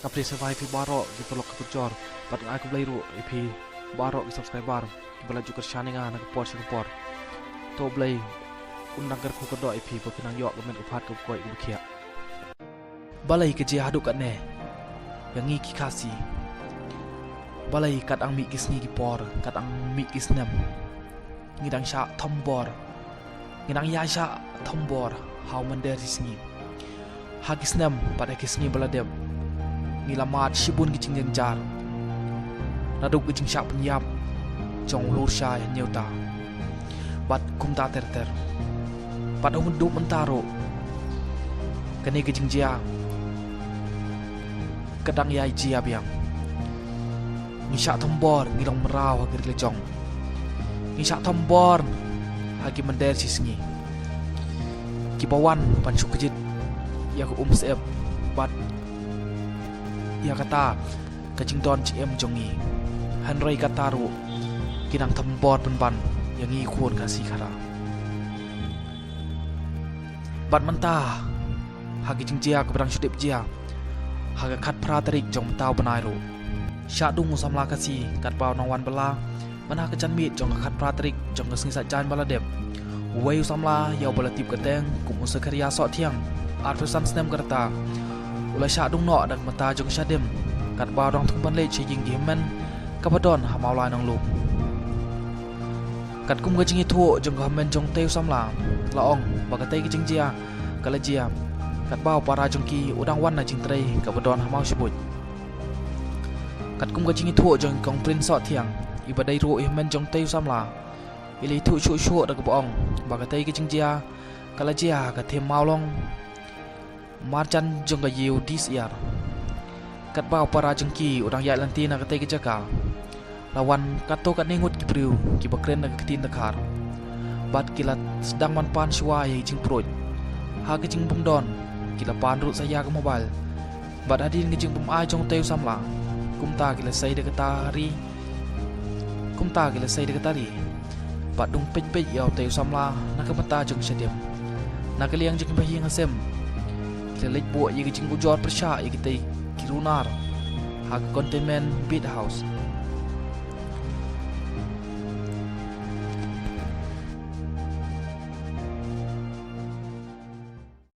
Kapri survive pi barok di tolok ke kecor. Pat ngai aku belai ru pi barok di subscriber. Ki bela juga shaninga nak por singapore. To belai undang ker ku kedok pi pinang yok kemen upat ke koi ke kia. Balai ke je haduk kat ne. Yang ngi ki kasi. Balai kat ang mi kisni ki por, kat ang mi kisnem. Ngidang sya tombor. Ngidang ya sya tombor. How mender sisngi. Hagisnem pada kisni baladem. Nilamat shibun gicing jenjar. Naduk gicing syak penyap. Jong lur syai nyeuta. Bat kumta ter. Pada hundu mentaro. Kene gicing jia. Kedang yai jia biang. Ngisyak tombor ngilong merau hagir lejong. Ngisyak tombor hagi mender sisngi. Kibawan pancuk kejit. Ya ku seep bat ya kata kacing don cm jongi hanrei kataru kinang tombor penban yang ngi kuon kasih kara bat mentah hagi jingjia keberang sudip jia haga kat pratarik jong mentau benairu syadung usamla kasih kat pau nangwan bela mana kecan mit jong kat pratarik jong kesingsa jan baladem wei usamla yau balatip keteng kum usakarya sok tiang Artusan snem kerta Ula syadung nok dan mata jong syadim Kat barang tumpan lej cejing gimen Kapadon hamaulai nang lu Kat kum gajing itu jong gamen jong teu samla Laong bagatai gajing jia Kala jia Kat bau para jong ki udang wan na jing trei Kapadon hamau sebut Kat kum gajing itu jong kong prin sok tiang Ibadai ru ihmen jong teu samla Ili itu syuk-syuk dak boong Bagatai gajing jia Kala jia katim maulong Marjan jong ga yiu dis iar. Kat bau para jengki udang yak lanti na katai ke jaga. Lawan kato kat nengut ki priu ki bakren na ketin takar. Bat kilat sedang manpan syua ye jing perut. Ha ke jing bumdon kila pan rut saya ke mobile. Bat adin ke jing bum ai jong teu samla. Kumta kila sai de ketari. Kumta kila sai de ketari. Bat dung pej-pej yau teu samla na ke mata jong syadem. Na ke liang jing bahi ngasem. Lej buat ye gicing bujor persya ye kita kirunar hak kontemen bit house